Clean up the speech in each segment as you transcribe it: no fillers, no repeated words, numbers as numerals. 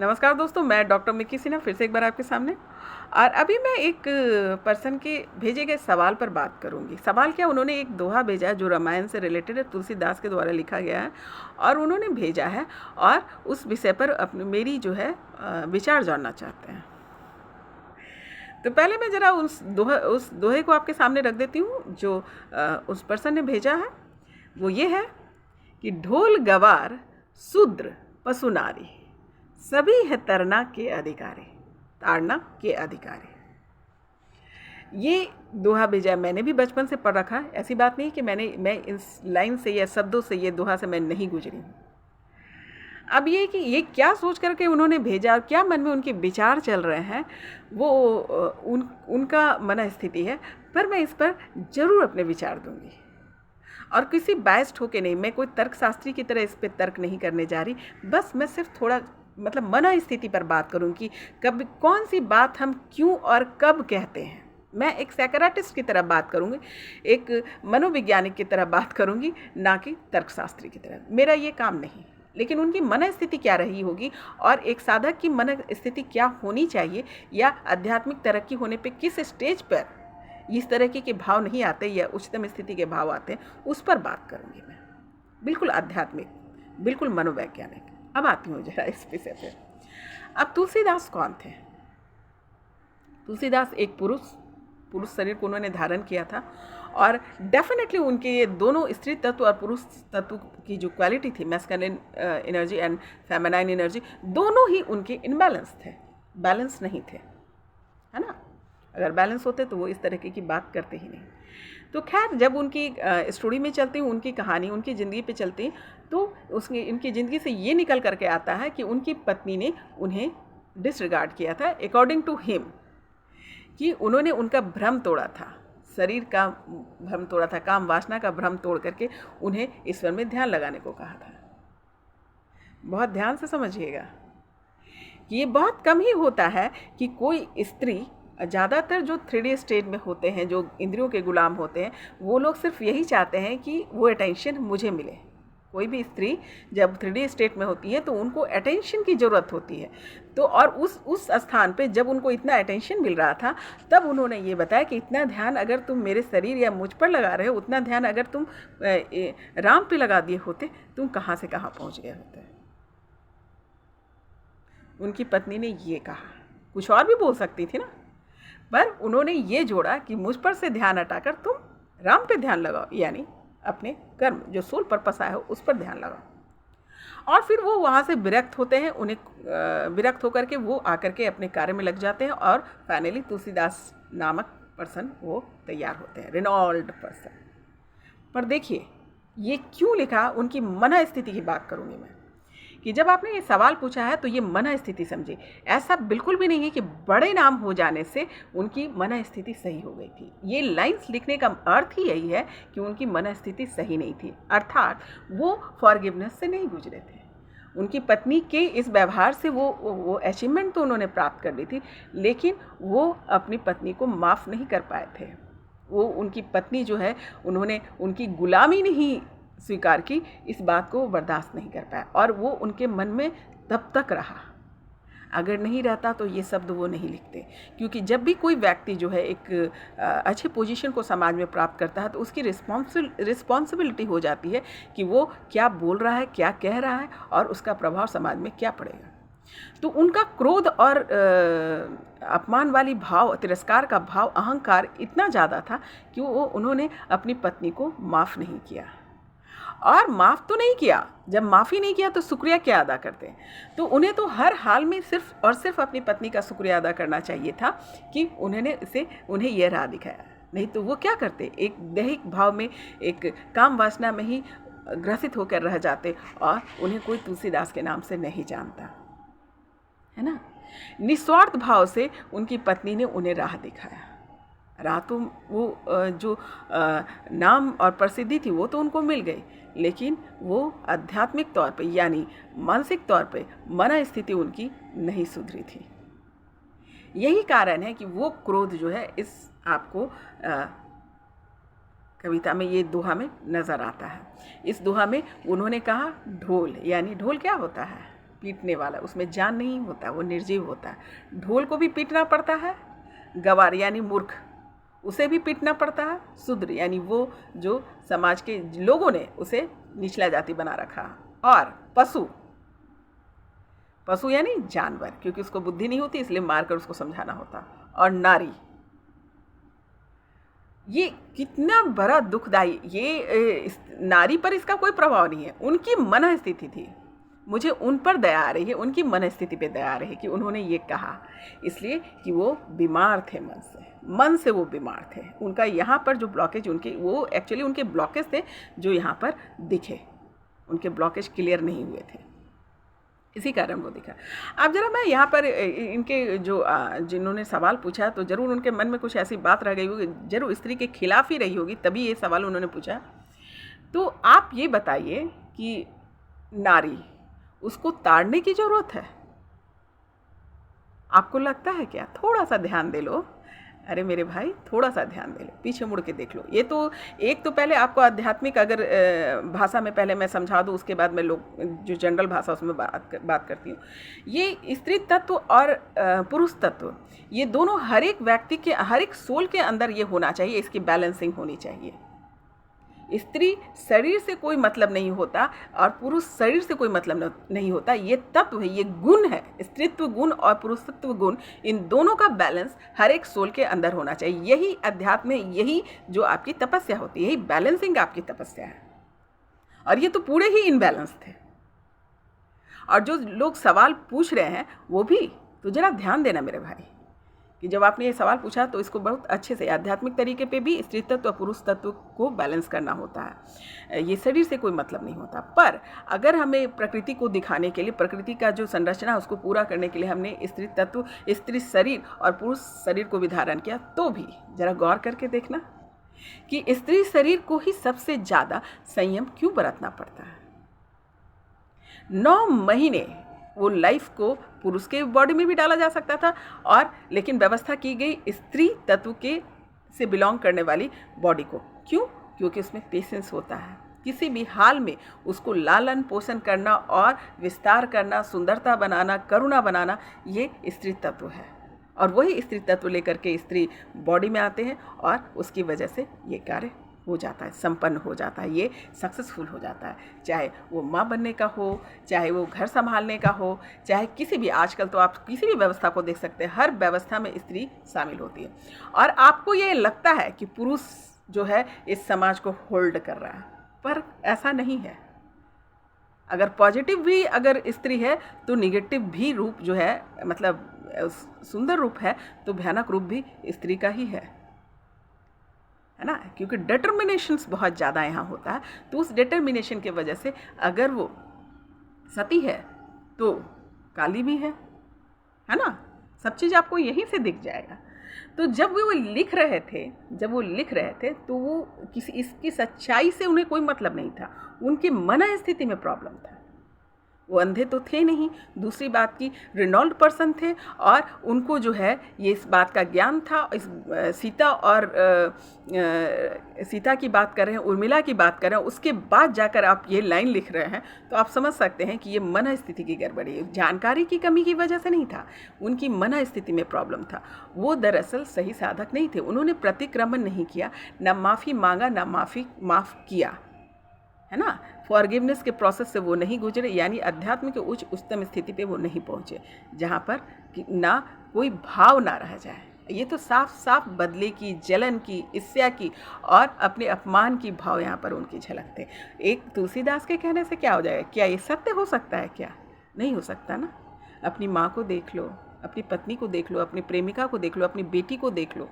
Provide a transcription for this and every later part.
नमस्कार दोस्तों, मैं डॉक्टर मिक्की सिन्हा फिर से एक बार आपके सामने। और अभी मैं एक पर्सन के भेजे गए सवाल पर बात करूंगी। सवाल क्या, उन्होंने एक दोहा भेजा है जो रामायण से रिलेटेड है, तुलसीदास के द्वारा लिखा गया है और उन्होंने भेजा है और उस विषय पर अपनी मेरी जो है विचार जानना चाहते हैं। तो पहले मैं ज़रा उस दोहे को आपके सामने रख देती हूँ जो उस पर्सन ने भेजा है। वो ये है कि ढोल गवार शूद्र पशु नारी सभी है ताड़ना के अधिकारी। ये दोहा भेजा मैंने भी बचपन से पढ़ रखा है। ऐसी बात नहीं कि मैं इस लाइन से या शब्दों से, ये दोहा से मैं नहीं गुजरी हूँ। अब ये कि ये क्या सोच करके उन्होंने भेजा और क्या मन में उनके विचार चल रहे हैं, वो उनका मन स्थिति है। पर मैं इस पर ज़रूर अपने विचार दूंगी और किसी बायस्ड होके नहीं। मैं कोई तर्कशास्त्री की तरह इस पर तर्क नहीं करने जा रही। बस मैं सिर्फ थोड़ा मन स्थिति पर बात करूँ कि कब कौन सी बात हम क्यों और कब कहते हैं। मैं एक साइकियाट्रिस्ट की तरह बात करूँगी, एक मनोवैज्ञानिक की तरह बात करूँगी, ना कि तर्कशास्त्री की तरह। मेरा ये काम नहीं, लेकिन उनकी मन स्थिति क्या रही होगी और एक साधक की मन स्थिति क्या होनी चाहिए, या आध्यात्मिक तरक्की होने पे किस स्टेज पर इस तरह के भाव नहीं आते या उच्चतम स्थिति के भाव आते हैं, उस पर बात करूँगी मैं। बिल्कुल आध्यात्मिक, बिल्कुल मनोवैज्ञानिक। अब आती हूँ जरा इस विषय पे। अब तुलसीदास कौन थे? तुलसीदास एक पुरुष शरीर को उन्होंने धारण किया था और डेफिनेटली उनके ये दोनों स्त्री तत्व और पुरुष तत्व की जो क्वालिटी थी, masculine energy and feminine energy, दोनों ही उनके इनबैलेंस थे, बैलेंस नहीं थे, है ना। अगर बैलेंस होते तो वो इस तरह की बात करते ही नहीं। तो खैर, जब उनकी स्टोरी में चलती हूँ, उनकी कहानी, उनकी ज़िंदगी पे चलती, तो उसकी इनकी ज़िंदगी से ये निकल करके आता है कि उनकी पत्नी ने उन्हें डिसरिगार्ड किया था, अकॉर्डिंग टू हिम, कि उन्होंने उनका भ्रम तोड़ा था, शरीर का भ्रम तोड़ा था, काम वासना का भ्रम तोड़ करके उन्हें ईश्वर में ध्यान लगाने को कहा था। बहुत ध्यान से समझिएगा कि ये बहुत कम ही होता है कि कोई स्त्री, ज़्यादातर जो 3D स्टेट में होते हैं, जो इंद्रियों के गुलाम होते हैं, वो लोग सिर्फ यही चाहते हैं कि वो अटेंशन मुझे मिले। कोई भी स्त्री जब 3D स्टेट में होती है तो उनको अटेंशन की ज़रूरत होती है। तो और उस स्थान पे जब उनको इतना अटेंशन मिल रहा था, तब उन्होंने ये बताया कि इतना ध्यान अगर तुम मेरे शरीर या मुझ पर लगा रहे हो, उतना ध्यान अगर तुम राम पे लगा दिए होते, तुम कहाँ से कहाँ पहुँच गए होते। उनकी पत्नी ने ये कहा। कुछ और भी बोल सकती थी ना, पर उन्होंने ये जोड़ा कि मुझ पर से ध्यान हटाकर तुम राम पे ध्यान लगाओ, यानी अपने कर्म जो सोल पर्पस आया हो उस पर ध्यान लगाओ। और फिर वो वहाँ से विरक्त होते हैं। उन्हें विरक्त होकर के वो आकर के अपने कार्य में लग जाते हैं और फाइनली तुलसीदास नामक पर्सन वो तैयार होते हैं, रेनॉल्ड पर्सन। पर देखिए ये क्यों लिखा, उनकी मन स्थिति की बात करूँगी मैं, कि जब आपने ये सवाल पूछा है तो ये मन स्थिति समझे। ऐसा बिल्कुल भी नहीं है कि बड़े नाम हो जाने से उनकी मन स्थिति सही हो गई थी। ये लाइंस लिखने का अर्थ ही यही है कि उनकी मन स्थिति सही नहीं थी, अर्थात वो फॉरगिवनेस से नहीं गुजरे थे। उनकी पत्नी के इस व्यवहार से वो अचीवमेंट तो उन्होंने प्राप्त कर ली थी, लेकिन वो अपनी पत्नी को माफ़ नहीं कर पाए थे। वो उनकी पत्नी जो है, उन्होंने उनकी गुलामी नहीं स्वीकार की, इस बात को वो बर्दाश्त नहीं कर पाया और वो उनके मन में तब तक रहा। अगर नहीं रहता तो ये शब्द वो नहीं लिखते, क्योंकि जब भी कोई व्यक्ति जो है एक अच्छे पोजीशन को समाज में प्राप्त करता है तो उसकी रिस्पॉन्सिबिलिटी हो जाती है कि वो क्या बोल रहा है, क्या कह रहा है और उसका प्रभाव समाज में क्या पड़ेगा। तो उनका क्रोध और अपमान वाली भाव, तिरस्कार का भाव, अहंकार इतना ज़्यादा था कि उन्होंने अपनी पत्नी को माफ़ नहीं किया। और माफ़ तो नहीं किया, जब माफ़ी नहीं किया तो शुक्रिया क्या अदा करते हैं। तो उन्हें तो हर हाल में सिर्फ और सिर्फ अपनी पत्नी का शुक्रिया अदा करना चाहिए था कि उन्हें यह राह दिखाया। नहीं तो वो क्या करते, एक दैहिक भाव में, एक काम वासना में ही ग्रसित होकर रह जाते और उन्हें कोई तुलसीदास के नाम से नहीं जानता, है ना। निस्वार्थ भाव से उनकी पत्नी ने उन्हें राह दिखाया। रातों वो जो नाम और प्रसिद्धि थी वो तो उनको मिल गई, लेकिन वो आध्यात्मिक तौर पे यानी मानसिक तौर पे मन स्थिति उनकी नहीं सुधरी थी। यही कारण है कि वो क्रोध जो है इस आपको कविता में, ये दोहा में नज़र आता है। इस दोहा में उन्होंने कहा ढोल, यानी ढोल क्या होता है, पीटने वाला, उसमें जान नहीं होता, वो निर्जीव होता है। ढोल को भी पीटना पड़ता है, गवार यानी मूर्ख उसे भी पीटना पड़ता है, शूद्र यानी वो जो समाज के लोगों ने उसे निचला जाति बना रखा, और पशु, पशु यानी जानवर, क्योंकि उसको बुद्धि नहीं होती इसलिए मारकर उसको समझाना होता, और नारी। ये कितना बड़ा दुखदाई, ये नारी पर इसका कोई प्रभाव नहीं है, उनकी मन स्थिति थी। मुझे उन पर दया आ रही है, उनकी मन स्थिति पे दया आ रही है कि उन्होंने ये कहा, इसलिए कि वो बीमार थे मन से वो बीमार थे। उनका यहाँ पर जो ब्लॉकेज, उनके वो एक्चुअली उनके ब्लॉकेज थे जो यहाँ पर दिखे, उनके ब्लॉकेज क्लियर नहीं हुए थे, इसी कारण वो दिखा। अब जरा मैं यहाँ पर इनके जो जिन्होंने सवाल पूछा तो ज़रूर उनके मन में कुछ ऐसी बात रह गई होगी, जरूर स्त्री के खिलाफ ही रही होगी, तभी ये सवाल उन्होंने पूछा। तो आप ये बताइए कि नारी, उसको ताड़ने की ज़रूरत है? आपको लगता है क्या? थोड़ा सा ध्यान दे लो, अरे मेरे भाई थोड़ा सा ध्यान दे लो, पीछे मुड़ के देख लो। ये तो एक तो पहले आपको आध्यात्मिक अगर भाषा में पहले मैं समझा दूँ, उसके बाद मैं लोग जो जनरल भाषा उसमें बात करती हूँ। ये स्त्री तत्व और पुरुष तत्व, ये दोनों हर एक व्यक्ति के, हर एक सोल के अंदर ये होना चाहिए, इसकी बैलेंसिंग होनी चाहिए। स्त्री शरीर से कोई मतलब नहीं होता और पुरुष शरीर से कोई मतलब नहीं होता, ये तत्व है, ये गुण है। स्त्रीत्व गुण और पुरुषत्व गुण, इन दोनों का बैलेंस हर एक सोल के अंदर होना चाहिए। यही अध्यात्म में, यही जो आपकी तपस्या होती है, यही बैलेंसिंग आपकी तपस्या है। और ये तो पूरे ही इनबैलेंस थे। और जो लोग सवाल पूछ रहे हैं वो भी, तो जरा ध्यान देना मेरे भाई, कि जब आपने ये सवाल पूछा तो इसको बहुत अच्छे से आध्यात्मिक तरीके पे भी स्त्री तत्व और पुरुष तत्व को बैलेंस करना होता है। ये शरीर से कोई मतलब नहीं होता। पर अगर हमें प्रकृति को दिखाने के लिए, प्रकृति का जो संरचना है उसको पूरा करने के लिए हमने स्त्री तत्व, स्त्री शरीर और पुरुष शरीर को भी धारण किया, तो भी जरा गौर करके देखना कि स्त्री शरीर को ही सबसे ज़्यादा संयम क्यों बरतना पड़ता है। 9 महीने वो लाइफ को पुरुष के बॉडी में भी डाला जा सकता था, और लेकिन व्यवस्था की गई स्त्री तत्व के से बिलोंग करने वाली बॉडी को। क्यों? क्योंकि उसमें पेशेंस होता है, किसी भी हाल में उसको लालन पोषण करना और विस्तार करना, सुंदरता बनाना, करुणा बनाना, ये स्त्री तत्व है। और वही स्त्री तत्व लेकर के स्त्री बॉडी में आते हैं और उसकी वजह से ये कार्य हो जाता है, संपन्न हो जाता है, ये सक्सेसफुल हो जाता है। चाहे वो माँ बनने का हो, चाहे वो घर संभालने का हो, चाहे किसी भी, आजकल तो आप किसी भी व्यवस्था को देख सकते हैं, हर व्यवस्था में स्त्री शामिल होती है। और आपको ये लगता है कि पुरुष जो है इस समाज को होल्ड कर रहा है, पर ऐसा नहीं है। अगर पॉजिटिव भी अगर स्त्री है तो निगेटिव भी रूप जो है, मतलब सुंदर रूप है तो भयानक रूप भी स्त्री का ही है ना। क्योंकि डिटर्मिनेशंस बहुत ज़्यादा यहाँ होता है, तो उस डिटर्मिनेशन की वजह से अगर वो सती है तो काली भी है ना। सब चीज़ आपको यहीं से दिख जाएगा। तो जब वो लिख रहे थे तो वो किसी इसकी सच्चाई से उन्हें कोई मतलब नहीं था, उनकी मन स्थिति में प्रॉब्लम था। वो अंधे तो थे नहीं, दूसरी बात की रिनॉल्ड पर्सन थे, और उनको जो है ये इस बात का ज्ञान था। इस सीता की बात कर रहे हैं, उर्मिला की बात कर रहे हैं, उसके बाद जाकर आप ये लाइन लिख रहे हैं, तो आप समझ सकते हैं कि ये मन स्थिति की गड़बड़ी है। जानकारी की कमी की वजह से नहीं था, उनकी मन स्थिति में प्रॉब्लम था। वो दरअसल सही साधक नहीं थे, उन्होंने प्रतिक्रमण नहीं किया, ना माफ़ी मांगा, ना माफ़ किया, है ना। फॉरगिवनेस के प्रोसेस से वो नहीं गुजरे, यानी अध्यात्म के उच्चतम स्थिति पे वो नहीं पहुँचे, जहाँ पर ना कोई भाव ना रह जाए। ये तो साफ साफ बदले की, जलन की, ईर्ष्या की और अपने अपमान की भाव यहाँ पर उनकी झलकते। एक तुलसीदास के कहने से क्या हो जाएगा? क्या ये सत्य हो सकता है? क्या नहीं हो सकता ना। अपनी माँ को देख लो, अपनी पत्नी को देख लो, अपनी प्रेमिका को देख लो, अपनी बेटी को देख लो,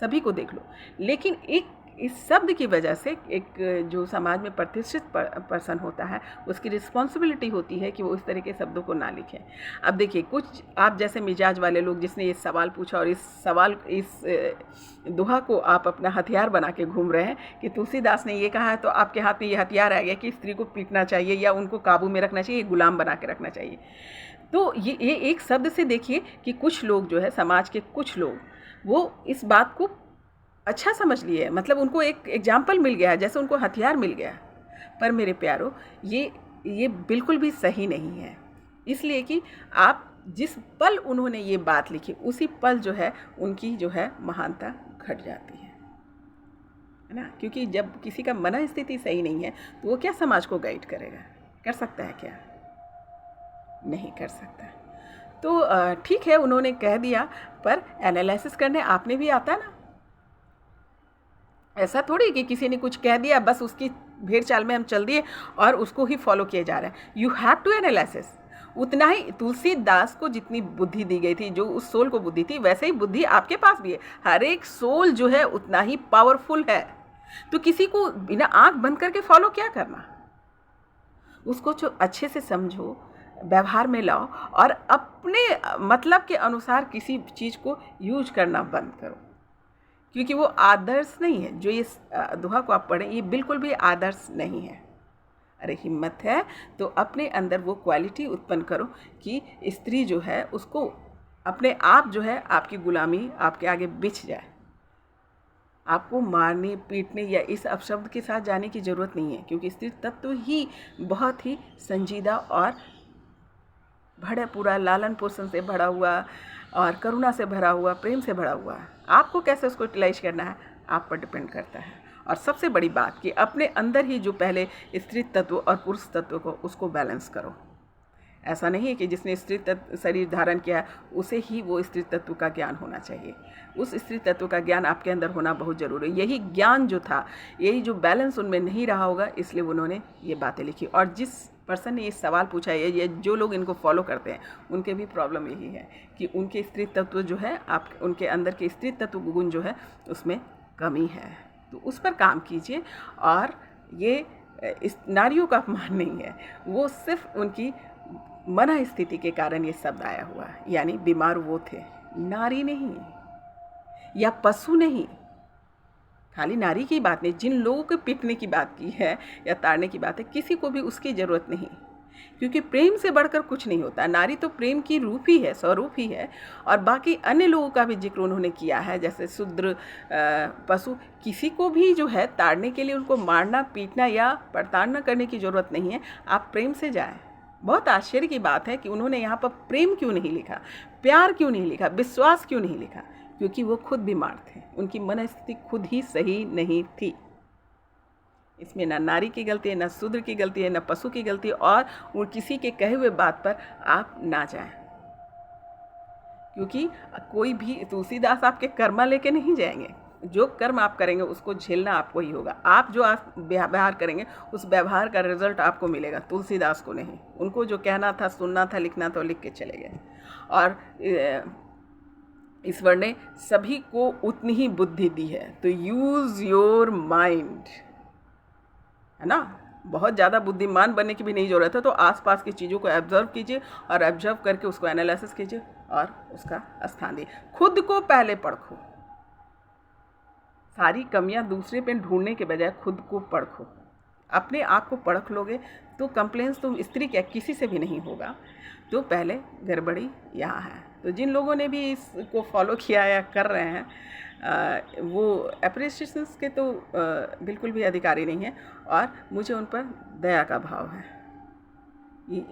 सभी को देख लो। लेकिन एक इस शब्द की वजह से एक जो समाज में प्रतिष्ठित पर्सन होता है, उसकी रिस्पॉन्सिबिलिटी होती है कि वो इस तरह के शब्दों को ना लिखें। अब देखिए, कुछ आप जैसे मिजाज वाले लोग जिसने ये सवाल पूछा और इस दोहा को आप अपना हथियार बना के घूम रहे हैं कि तुलसीदास ने ये कहा है तो आपके हाथ में ये हथियार आ गया कि स्त्री को पीटना चाहिए या उनको काबू में रखना चाहिए, गुलाम बना के रखना चाहिए। तो ये एक शब्द से देखिए कि कुछ लोग जो है, समाज के कुछ लोग, वो इस बात को अच्छा समझ लिए, मतलब उनको एक एग्जाम्पल मिल गया है, जैसे उनको हथियार मिल गया। पर मेरे प्यारो, ये बिल्कुल भी सही नहीं है। इसलिए कि आप जिस पल उन्होंने ये बात लिखी उसी पल जो है उनकी जो है महानता घट जाती है ना। क्योंकि जब किसी का मन स्थिति सही नहीं है तो वो क्या समाज को गाइड करेगा? कर सकता है क्या? नहीं कर सकता। तो ठीक है, उन्होंने कह दिया, पर एनालिसिस करने आपने भी आता ना। ऐसा थोड़ी कि किसी ने कुछ कह दिया बस उसकी भेड़ चाल में हम चल दिए और उसको ही फॉलो किए जा रहे हैं। You have to analysis. उतना ही तुलसीदास को जितनी बुद्धि दी गई थी, जो उस सोल को बुद्धि थी, वैसे ही बुद्धि आपके पास भी है। हर एक सोल जो है उतना ही पावरफुल है। तो किसी को बिना आंख बंद करके फॉलो क्या करना? उसको जो अच्छे से समझो, व्यवहार में लाओ और अपने मतलब के अनुसार किसी चीज़ को यूज करना बंद करो। क्योंकि वो आदर्श नहीं है। जो ये दोहा को आप पढ़ें, ये बिल्कुल भी आदर्श नहीं है। अरे हिम्मत है तो अपने अंदर वो क्वालिटी उत्पन्न करो कि स्त्री जो है उसको अपने आप जो है आपकी गुलामी आपके आगे बिछ जाए। आपको मारने पीटने या इस अपशब्द के साथ जाने की ज़रूरत नहीं है, क्योंकि स्त्री तत्व ही बहुत ही संजीदा और भरा पूरा लालन पोषण से भरा हुआ और करुणा से भरा हुआ, प्रेम से भरा हुआ है। आपको कैसे उसको यूटिलाइज करना है आप पर डिपेंड करता है। और सबसे बड़ी बात कि अपने अंदर ही जो पहले स्त्री तत्व और पुरुष तत्व को उसको बैलेंस करो। ऐसा नहीं है कि जिसने स्त्री तत्व शरीर धारण किया उसे ही वो स्त्री तत्व का ज्ञान होना चाहिए। उस स्त्री तत्व का ज्ञान आपके अंदर होना बहुत ज़रूरी है। यही ज्ञान जो था, यही जो बैलेंस उनमें नहीं रहा होगा, इसलिए उन्होंने ये बातें लिखी। और जिस पर्सन ने ये सवाल पूछा है, ये जो लोग इनको फॉलो करते हैं, उनके भी प्रॉब्लम यही है कि उनके स्त्री तत्व जो है, आप उनके अंदर के स्त्री तत्व गुण जो है उसमें कमी है। तो उस पर काम कीजिए। और ये इस नारियों का अपमान नहीं है, वो सिर्फ उनकी मन स्थिति के कारण ये शब्द आया हुआ है। यानी बीमार वो थे, नारी नहीं या पशु नहीं। खाली नारी की बात नहीं, जिन लोगों के पीटने की बात की है या ताड़ने की बात है, किसी को भी उसकी ज़रूरत नहीं, क्योंकि प्रेम से बढ़कर कुछ नहीं होता। नारी तो प्रेम की रूप ही है, स्वरूप ही है। और बाकी अन्य लोगों का भी जिक्र उन्होंने किया है, जैसे शूद्र, पशु। किसी को भी जो है ताड़ने के लिए उनको मारना पीटना या प्रताड़ना करने की ज़रूरत नहीं है। आप प्रेम से जाएं। बहुत आश्चर्य की बात है कि उन्होंने यहाँ पर प्रेम क्यों नहीं लिखा, प्यार क्यों नहीं लिखा, विश्वास क्यों नहीं लिखा? क्योंकि वो खुद बीमार थे, उनकी मनस्थिति खुद ही सही नहीं थी। इसमें ना नारी की गलती है, ना शूद्र की गलती है, ना पशु की गलती है। और किसी के कहे हुए बात पर आप ना जाएं, क्योंकि कोई भी तुलसीदास आपके कर्मा लेके नहीं जाएंगे। जो कर्म आप करेंगे उसको झेलना आपको ही होगा। आप जो आप व्यवहार करेंगे उस व्यवहार का रिजल्ट आपको मिलेगा, तुलसीदास को नहीं। उनको जो कहना था, सुनना था, लिखना था, लिख के चले गए। और ईश्वर ने सभी को उतनी ही बुद्धि दी है, तो यूज़ योर माइंड, है ना। बहुत ज़्यादा बुद्धिमान बनने की भी नहीं ज़रूरत है। तो आसपास की चीज़ों को ऑब्जर्व कीजिए और ऑब्जर्व करके उसको एनालिसिस कीजिए और उसका स्थान दिए। खुद को पहले परखो। सारी कमियां दूसरे पे ढूंढने के बजाय खुद को परखो। अपने आप को परख लोगे तो कंप्लेंट्स तो स्त्री क्या किसी से भी नहीं होगा। तो पहले गड़बड़ी यहाँ है। तो जिन लोगों ने भी इसको फॉलो किया या कर रहे हैं वो अप्रिसिएशंस के तो बिल्कुल भी अधिकारी नहीं है। और मुझे उन पर दया का भाव है।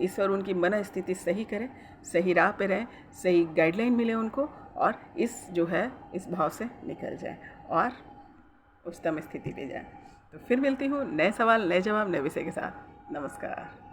ईश्वर उनकी मन स्थिति सही करे, सही राह पे रहें, सही गाइडलाइन मिले उनको, और इस जो है इस भाव से निकल जाए और उच्चतम स्थिति पे जाए। तो फिर मिलती हूँ नए सवाल, नए जवाब, नए विषय के साथ। नमस्कार।